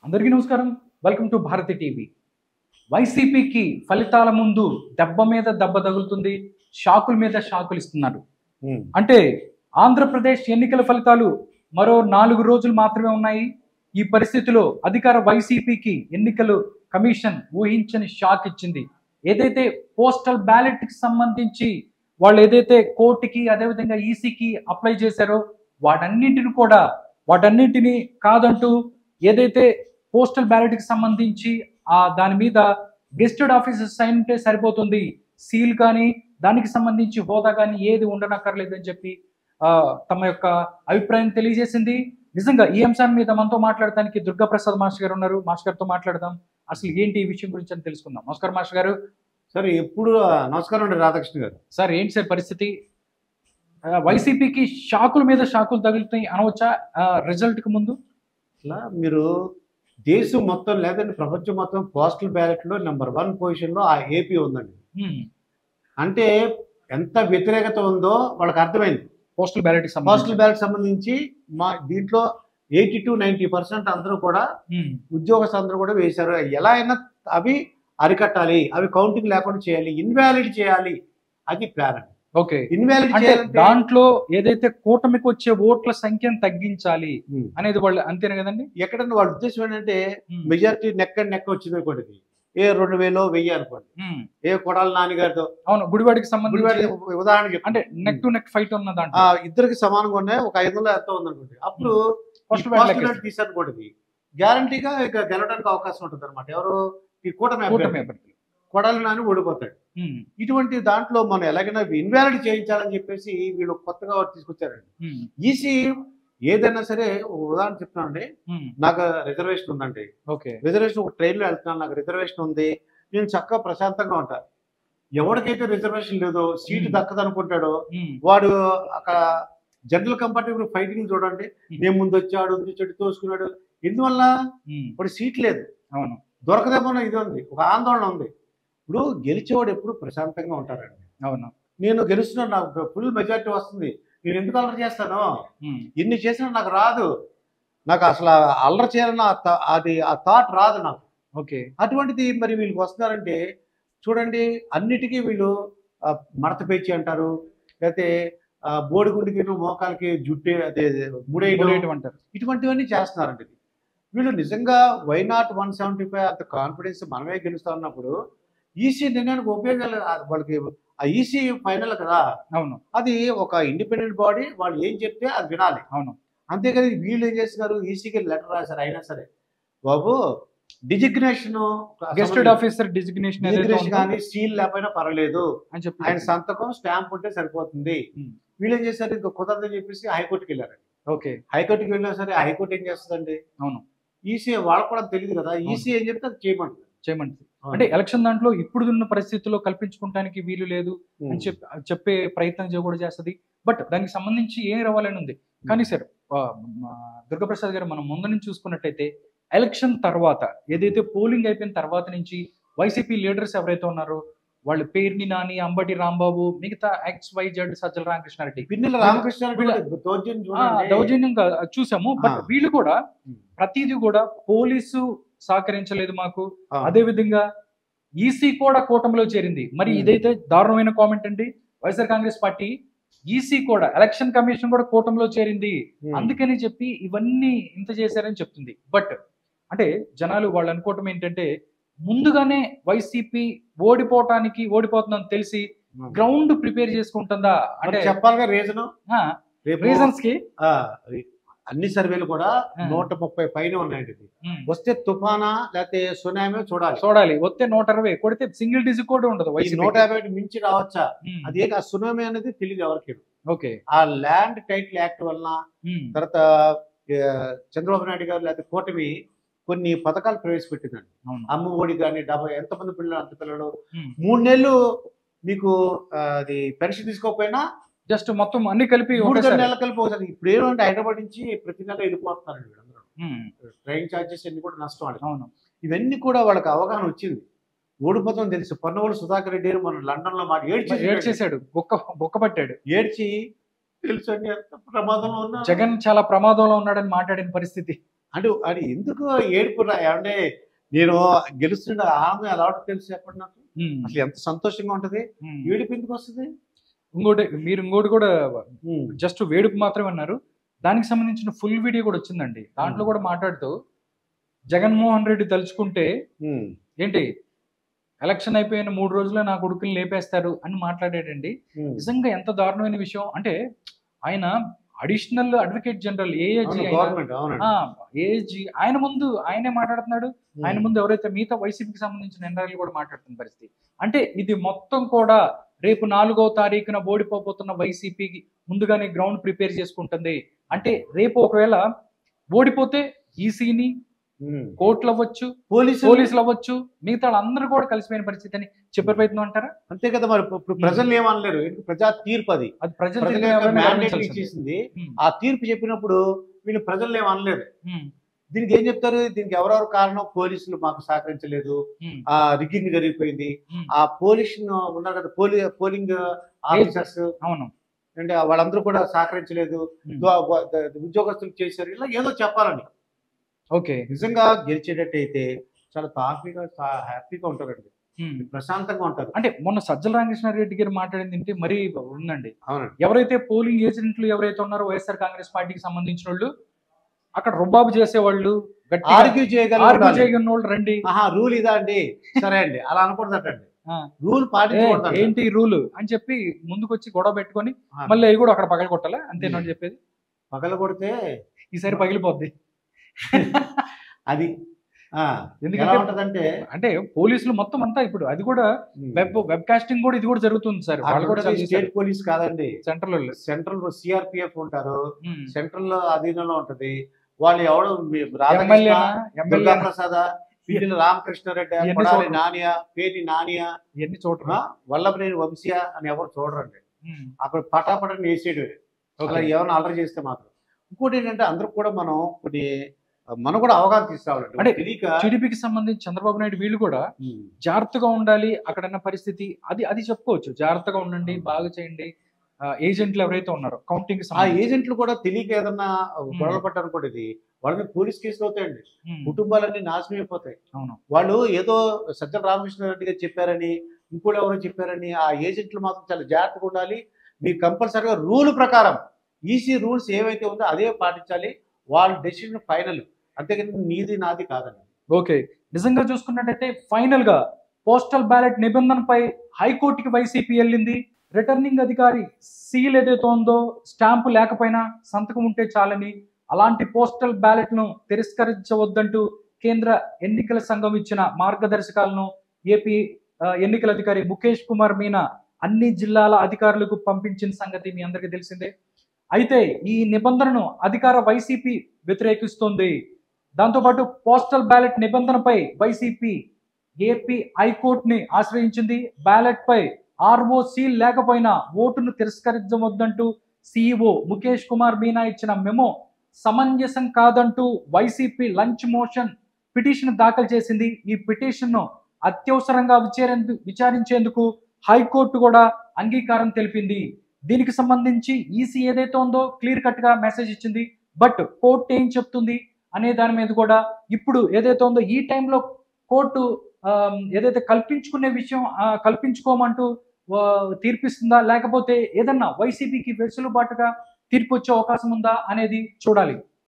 అందరికీ నమస్కారం. Welcome to Bharati TV. వైసీపీకి ఫలితాల ముందు దెబ్బ మీద దెబ్బ తగులుతుంది, షాకుల మీద షాకులు ఇస్తున్నారు. అంటే ఆంధ్రప్రదేశ్ ఎన్నికల ఫలితాలు మరో 4 రోజులు మాత్రమే ఉన్నాయి. ఈ పరిస్థితిలో అధికార వైసీపీకి ఎన్నికలు కమిషన్ ఊహించని షాక్ ఇచ్చింది. ఏదైతే పోస్టల్ బ్యాలెట్ కి సంబంధించి వాళ్ళు ఏదైతే కోర్టుకి అదేవిధంగా ఈసీకి అప్లై చేశారో వాటన్నింటినీ కాదంటూ ఏదైతే పోస్టల్ బ్యాలెట్ కి సంబంధించి దాని మీద గెస్టెడ్ ఆఫీసర్ సైన్ ఉంటే సరిపోతుంది, సీల్ కానీ దానికి సంబంధించి హోదా కానీ ఏది ఉండనక్కర్లేదని చెప్పి తమ యొక్క అభిప్రాయం తెలియజేసింది. నిజంగా ఈ అంశాన్ని మీద మనతో మాట్లాడడానికి దుర్గా ప్రసాద్ మాస్టర్ గారు ఉన్నారు. మాస్టర్ గారితో మాట్లాడదాం, అసలు ఏంటి ఈ విషయం గురించి అని తెలుసుకుందాం. నమస్కారం మాస్టర్ గారు. సార్ ఎప్పుడు నమస్కారం అండి రాధాకృష్ణ గారు. సార్ ఏంటి సార్ పరిస్థితి? వైసీపీకి షాకుల మీద షాకులు తగులుతాయి అనవచ్చా రిజల్ట్ కి ముందు? ఇట్లా మీరు దేశం మొత్తం లేదంటే ప్రపంచం మొత్తం పోస్టల్ బ్యాలెట్ లో నెంబర్ 1 పొజిషన్ లో ఆ ఏపీ ఉందండి. అంటే ఎంత వ్యతిరేకత ఉందో వాళ్ళకి అర్థమైంది. పోస్టల్ బ్యాలెట్ సంబంధించి మా దీంట్లో 80 to 90% అందరూ కూడా ఉద్యోగస్తులందరూ కూడా వేశారు. ఎలా అయినా అవి అరికట్టాలి, అవి కౌంటింగ్ లేకుండా చేయాలి, ఇన్వాలిడ్ చేయాలి, అది ప్లాన్ అండి. ఓకే, ఇన్వాలిడ్ చేయాలంటే దాంట్లో ఏదైతే కూటమికి వచ్చే ఓట్ల సంఖ్యను తగ్గించాలి అనేది వాళ్ళు అంతేనే కదండి. ఎక్కడన్నా వాళ్ళ ఉద్దేశం ఏంటంటే మెజారిటీ నెక్ వచ్చింది అనుకోండి, ఏ 2000 1000 అనుకోండి, ఏ కొడాలి నాన్నగారితో అవును గుడివాడికి సంబంధించి ఉదాహరణకి అంటే నెక్ టు నెక్ ఫైట్ ఉన్న దాంట్లో ఇద్దరికి సమానంగా ఉన్నాయి, ఒక 500 ఎంతో ఉందనుకోండి, అప్పుడు తీసానుకోండి గ్యారంటీగా ఇక గెలవడానికి అవకాశం ఉంటుంది అనమాట. ఎవరు? ఈ కూటమి కొడాలి నాని ఓడిపోతాడు. ఇటువంటి దాంట్లో మనం ఎలాగైనా ఇన్వాలిడ్ చేయించాలని చెప్పేసి వీళ్ళు కొత్తగా తీసుకొచ్చారండి. ఈసీ ఏదైనా సరే ఉదాహరణ చెప్తానండి, నాకు రిజర్వేషన్ ఉందండి, రిజర్వేషన్ ఒక ట్రైన్లో వెళ్తున్నాను, నాకు రిజర్వేషన్ ఉంది, నేను చక్కగా ప్రశాంతంగా ఉంటాను. ఎవరికైతే రిజర్వేషన్ లేదో, సీటు దక్కదనుకుంటాడో వాడు అక్కడ జనరల్ కంపార్ట్మెంట్ ఫైటింగ్ చూడండి, నేను ముందు వచ్చాడు చెట్టు తోసుకున్నాడు, ఎందువల్ల వాడు సీట్ లేదు, దొరకదేమో ఇది ఉంది, ఒక ఆందోళన ఉంది. ఇప్పుడు గెలిచేవాడు ఎప్పుడు ప్రశాంతంగా ఉంటారండి. అవును, నేను గెలుస్తున్నాను, నాకు ఫుల్ మెజారిటీ వస్తుంది, నేను ఎందుకు అల్లరి చేస్తాను, ఎన్ని చేసినా నాకు రాదు, నాకు అసలు అల్లరి చేయాలన్న ఆ థాట్ రాదు నాకు. ఓకే, అటువంటిది మరి వీళ్ళకి వస్తున్నారంటే చూడండి, అన్నిటికీ వీళ్ళు మడత పేచి అంటారు, లేకపోతే బోడిగుండికి మోకాలకి జుట్టు అదే ముడేయడం అంటారు, ఇటువంటివన్నీ చేస్తున్నారండి. వీళ్ళు నిజంగా వై నాట్ 175 అంత కాన్ఫిడెన్స్ మనమే గెలుస్తా ఉన్నప్పుడు ఈసీ నిర్ణయానికి ఉపయోగాలు వాళ్ళకి ఆ ఈసీ ఫైనల్ కదా. అవును, అది ఒక ఇండిపెండెంట్ బాడీ, వాళ్ళు ఏం చెప్తే అది వినాలి. అవును, అంతేకాదు వీళ్ళు ఏం చేస్తున్నారు, ఈసీకి లెటర్ రాశారు, అయినా సరే బాబు డిజిగ్నేషన్ గెస్టెడ్ ఆఫీసర్ డిజిగ్నేషన్ కానీ సీల్ లేకపోయినా పర్వాలేదు అని చెప్పి ఆయన సంతకం స్టాంప్ ఉంటే సరిపోతుంది. వీళ్ళు ఏం చేశారు, ఇంకా కుదరదని చెప్పేసి హైకోర్టుకి వెళ్ళారండి. ఓకే, హైకోర్టుకి వెళ్ళినా సరే హైకోర్టు ఏం చేస్తుందండి, అవును ఈసీ వాళ్ళకు కూడా తెలియదు కదా, ఈసీ ఏం చెప్తే అది చేయమంటుంది. అంటే ఎలక్షన్ దాంట్లో ఇప్పుడున్న పరిస్థితుల్లో కల్పించుకోవడానికి వీలు లేదు అని చెప్పే ప్రయత్నం కూడా చేస్తుంది. బట్ దానికి సంబంధించి ఏం రావాలని ఉంది. కానీ సార్ దుర్గాప్రసాద్ గారు, మనం ముందు నుంచి చూసుకున్నట్టయితే ఎలక్షన్ తర్వాత ఏదైతే పోలింగ్ అయిపోయిన తర్వాత నుంచి వైసీపీ లీడర్స్ ఎవరైతే ఉన్నారో వాళ్ళు పేర్ని నాని, అంబటి రాంబాబు, మిగతా XYZ సజ్జల రామకృష్ణారెడ్డి, దౌర్జన్యంగా చూసాము. బట్ వీళ్ళు కూడా ప్రతిదీ కూడా పోలీసు సహకరించలేదు మాకు, అదే విధంగా ఈసీ కూడా కూటమిలో చేరింది. మరి ఇదైతే దారుణమైన కామెంట్ అండి. వైఎస్ఆర్ కాంగ్రెస్ పార్టీ ఈసీ కూడా ఎలక్షన్ కమిషన్ కూడా కూటమిలో చేరింది, అందుకని చెప్పి ఇవన్నీ ఇంత చేశారని చెప్తుంది. బట్ అంటే జనాలు వాళ్ళు అనుకోవటం ఏంటంటే ముందుగానే వైసీపీ ఓడిపోతుందని తెలిసి గ్రౌండ్ ప్రిపేర్ చేసుకుంటుందా అంటే చెప్పాలిగా రీజన్స్ కి అన్ని సర్వేలు కూడా 130 పైన ఉన్నాయండి. వస్తే తుఫానా లేకపోతే సునామీ చూడాలి, వస్తే 120, కొడితే సింగిల్ డిజిట్ కూడా ఉండదు. 150 మించి రావచ్చా, అది ఆ సునామీ అనేది తెలియదు ఎవరికి. ఓకే, ఆ ల్యాండ్ టైటిల్ యాక్ట్ వలన తర్వాత చంద్రబాబు నాయుడు గారు లేకపోతే కూటమి కొన్ని పథకాలు ప్రవేశపెట్టిందండి. అమ్మ ఒడి కానీ ఎంతమంది పిల్లలు అంత పిల్లలు 3 నెలలు మీకు అది పెన్షన్ తీసుకోకపోయినా జస్ట్ మొత్తం అన్ని కలిపి 3 నెలలు కలిపి ఒకసారి. ఇప్పుడు ఏమంటే హైదరాబాద్ నుంచి ప్రతి నెల వెళ్ళిపోతున్నారండి వీళ్ళందరూ, ట్రైన్ ఛార్జెస్ అన్ని కూడా నష్టం వాళ్ళకి. ఇవన్నీ కూడా వాళ్ళకి అవగాహన వచ్చింది, ఓడిపోతాం తెలుసు. పొన్నవోలు సుధాకర్ రెడ్డి మనం లండన్ లో ఏడ్చేసాడు, బొక్క పట్టాడు, ఏడ్చి తెలుసు అండి ఎంత ప్రమాదంలో ఉన్నా, జగన్ చాలా ప్రమాదంలో ఉన్నాడని మాట్లాడిన పరిస్థితి. అంటే అది ఎందుకు ఏడుపు అంటే నేను గెలుస్తున్న ఆనందం ఎలా ఉంటుంది తెలుసు చెప్పండి నాకు. అసలు ఎంత సంతోషంగా ఉంటది, ఏడుపు ఎందుకు వస్తుంది? ఇంకోటి కూడా జస్ట్ వేడుపు మాత్రమే అన్నారు. దానికి సంబంధించిన ఫుల్ వీడియో కూడా వచ్చిందండి. దాంట్లో కూడా మాట్లాడుతూ జగన్మోహన్ రెడ్డి తలుచుకుంటే ఏంటి ఎలక్షన్ అయిపోయిన 3 రోజుల్లో నా కొడుకుని లేపేస్తారు అని మాట్లాడాడండి. నిజంగా ఎంత దారుణమైన విషయం అంటే, ఆయన అడిషనల్ అడ్వకేట్ జనరల్ ఏఏజీ ఆయన ముందు ఆయనే మాట్లాడుతున్నాడు. ఆయన ముందు ఎవరైతే మిగతా వైసీపీకి సంబంధించిన ఎన్ఆర్ఐలు కూడా మాట్లాడుతున్న పరిస్థితి. అంటే ఇది మొత్తం కూడా రేపు 4వ తారీఖున ఓడిపోతున్న వైసీపీకి ముందుగానే గ్రౌండ్ ప్రిపేర్ చేసుకుంటుంది. అంటే రేపు ఒకవేళ ఓడిపోతే ఈసీని కోర్టులు అవ్వచ్చు, పోలీసులు అవ్వచ్చు, మిగతా అందరూ కూడా కలిసిపోయిన పరిస్థితి అని చెప్పే ప్రయత్నం అంటారా? అంతే కదా. మరి ప్రజలు ఏమనలేరు, ప్రజా తీర్పు అది ప్రజలు ఇచ్చేసింది. ఆ తీర్పు చెప్పినప్పుడు వీళ్ళు ప్రజలు ఏమనలేరు. దీనికి ఏం చెప్తారు? దీనికి ఎవరెవరు కారణం? పోలీసులు మాకు సహకరించలేదు, ఆ రిగ్గింగ్ జరిగిపోయింది, ఆ పోలీసు ఉన్నారు కదా పోలింగ్ ఆఫీసర్స్, అవును అంటే వాళ్ళందరూ కూడా సహకరించలేదు, ఉద్యోగస్తులు చేశారు, ఇలా ఏదో చెప్పాలని. ఓకే, నిజంగా గెలిచేటట్టయితే చాలా హ్యాపీగా ఉంటారండి, ప్రశాంతంగా ఉంటారు. అంటే మొన్న సజ్జల రామకృష్ణారెడ్డి గారు మాట్లాడింది ఏంటి మరీ ఉందండి. అవునండి. ఎవరైతే పోలింగ్ ఏజెంట్లు ఎవరైతే ఉన్నారో వైఎస్ఆర్ కాంగ్రెస్ పార్టీకి సంబంధించిన వాళ్ళు, అక్కడ రుబాబు చేసేవాళ్ళు, ఆర్గ్యూ చేయగలిగిన వాళ్ళు రండి, రూల్ ఇదా అండి, సరే అండి అలా అనుకుంటారండి, రూల్ పాటించకూడదు, ఏంటి రూల్ అని చెప్పి ముందుకు వచ్చి గొడవ పెట్టుకొని మళ్ళీ అవి కూడా అక్కడ పగల కొట్టాలా? అంతేనని చెప్పేది. పగల కొడితే ఈసారి పగిలిపోద్ది అది. ఎందుకంటే అంటే పోలీసులు మొత్తం అంతా ఇప్పుడు అది కూడా వెబ్ కాస్టింగ్ కూడా ఇది కూడా జరుగుతుంది సార్. వాళ్ళు కూడా స్టేట్ పోలీస్ కాదండి, సెంట్రల్ సిఆర్పిఎఫ్ ఉంటారు, సెంట్రల్ అధీనంలో ఉంటది. వాళ్ళు ఎవడు దుర్గా ప్రసాద, పిల్లల రామకృష్ణారెడ్డి, నానియా, పేటి నానియా, ఇవన్నీ చూడరా, వల్లభనేని వంశీయ అని ఎవరు చూడరండి. అక్కడ పటాపటని వేసేయడమే, అలా ఏమైనా అల్లరి చేస్తే మాత్రం. ఇంకోటి ఏంటంటే అందరూ కూడా మనం కూడా అవగాహన తీసుకురావాలండి. అంటే టీడీపీకి సంబంధించి చంద్రబాబు నాయుడు వీళ్ళు కూడా జాగ్రత్తగా ఉండాలి, అక్కడన్న పరిస్థితి అది చెప్పుకోవచ్చు. జాగ్రత్తగా ఉండండి, బాగా చేయండి. ఏజెంట్లు ఎవరైతే ఉన్నారో కౌంటింగ్, ఆ ఏజెంట్లు కూడా తెలియక ఏదన్నా గొడవలు పట్టారనుకోండి, వాళ్ళని పోలీస్ కేసులు అవుతాయండి, కుటుంబాలన్నీ నాశనం అయిపోతాయి. అవును, వాళ్ళు ఏదో సజ్జల రామకృష్ణారెడ్డి గారు చెప్పారని, ఇంకోటి ఎవరో చెప్పారని, ఆ ఏజెంట్లు మాత్రం చాలా జాగ్రత్తగా ఉండాలి. మీరు కంపల్సరీగా రూల్ ప్రకారం ఈసీ రూల్స్ ఏవైతే ఉందో అదే పాటించాలి. వాళ్ళ డెసిషన్ ఫైనల్, అంతేగాని నీది నాది కాదండి. ఓకే, నిజంగా చూసుకున్నట్టయితే ఫైనల్ గా పోస్టల్ బ్యాలెట్ నిబంధనపై హైకోర్టుకి వైసీపీ వెళ్ళింది. రిటర్నింగ్ అధికారి సీల్ ఏదైతే ఉందో స్టాంపు లేకపోయినా సంతకం ఉంటే చాలని, అలాంటి పోస్టల్ బ్యాలెట్ ను తిరస్కరించవద్దంటూ కేంద్ర ఎన్నికల సంఘం ఇచ్చిన మార్గదర్శకాలను ఏపీ ఎన్నికల అధికారి ముఖేష్ కుమార్ మీనా అన్ని జిల్లాల అధికారులకు పంపించిన సంగతి మీ అందరికీ తెలిసిందే. అయితే ఈ నిబంధనను అధికార వైసీపీ వ్యతిరేకిస్తోంది. దాంతోపాటు పోస్టల్ బ్యాలెట్ నిబంధనపై వైసీపీ ఏపీ హైకోర్టుని ఆశ్రయించింది. బ్యాలెట్ పై ఆర్ఓ సీల్ లేకపోయినా ఓటును తిరస్కరించవద్దంటూ సిఇఓ ముఖేష్ కుమార్ మీనా ఇచ్చిన మెమో సమంజసం కాదంటూ వైసీపీ లంచ్ మోషన్ పిటిషన్ దాఖలు చేసింది. ఈ పిటిషన్ను అత్యవసరంగా విచారించేందుకు హైకోర్టు కూడా అంగీకారం తెలిపింది. దీనికి సంబంధించి ఈసీ ఏదైతే ఉందో క్లియర్ కట్ గా మెసేజ్ ఇచ్చింది. బట్ కోర్టు ఏం చెప్తుంది అనే దాని మీద కూడా ఇప్పుడు ఏదైతే ఉందో ఈ టైంలో కోర్టు ఏదైతే కల్పించుకునే విషయం కల్పించుకోమంటూ తీర్పిస్తుందా, లేకపోతే ఏదన్నా వైసీపీకి వెసులుబాటుగా తీర్పు వచ్చే అవకాశం ఉందా అనేది చూడాలి.